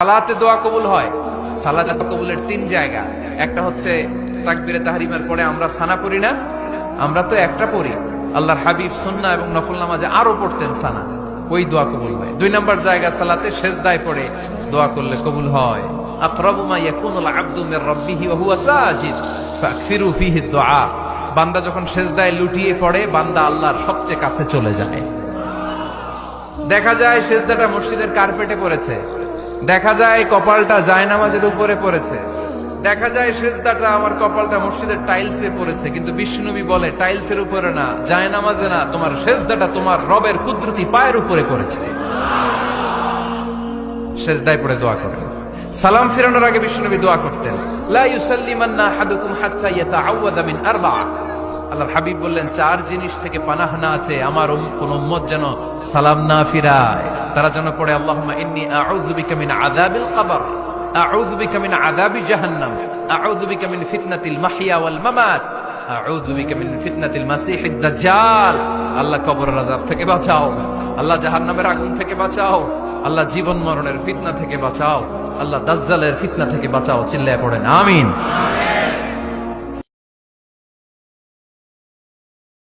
সালাতে দোয়া কবুল হয়। সালাত কবুলের তিন জায়গা। একটা হচ্ছে তাকবীরে তাহরিমের পরে আমরা সানা পড়ি না, আমরা তো একটা পড়ি, আল্লাহর হাবিব সুন্নাহ এবং নফল নামাজে আরো পড়তেন সানা, ওই দোয়া কবুল হয়। দুই নাম্বার জায়গা সালাতে সেজদায় পড়ে দোয়া করলে কবুল হয়। আকরাবু মা ইয়াকুনুল আবদু মির রাব্বিহি ওয়া হুয়া সাজিদ ফাকসিরু ফীহি দুআ। বান্দা যখন সেজদায় লুটিয়ে পড়ে, বান্দা আল্লাহর সবচেয়ে কাছে চলে যায়। দেখা যায় সেজদাটা মসজিদের কার্পেটে পড়েছে, দেখা যায় কপালটা জায়নামাজের উপরে পড়েছে, দেখা যায় সেজদাটা আমার কপালটা মসজিদের টাইলসে পড়েছে, কিন্তু বিশ্বনবী বলে টাইলসের উপরে না, জায়নামাজে না, তোমার সেজদাটা তোমার রবের কুদরতি পায়ের উপরে পড়েছে। সেজদায় পড়ে দোয়া করেন। সালাম ফিরানোর আগে বিশ্বনবী দোয়া করতেন, লা ইউসাল্লিমান্না আহাদুকুম হাত্তা ইয়াতাআওয়াযা মিন আরবা। আল্লাহর হাবিব বললেন, চার জিনিস থেকে পানাহ না আছে আমার কোন উম্মত যেন সালাম না ফিরায়। তারা যেন পড়ে, আল্লাহুম্মা ইন্নী আউযু বিকা মিন আযাবিল কবর, আউযু বিকা মিন আযাবি জাহান্নাম, আউযু বিকা মিন ফিতনাতিল মাহইয়া ওয়াল মামাত, আউযু বিকা মিন ফিতনাতিল মাসিহিদ দাজ্জাল। আল্লাহ কবরের আযাব থেকে বাঁচাও, আল্লাহ জাহান্নামের আগুন থেকে বাঁচাও, আল্লাহ জীবন মরণের ফিতনা থেকে বাঁচাও, আল্লাহ দাজ্জালের ফিতনা থেকে বাঁচাও। চিল্লায় পড়েন আমিন।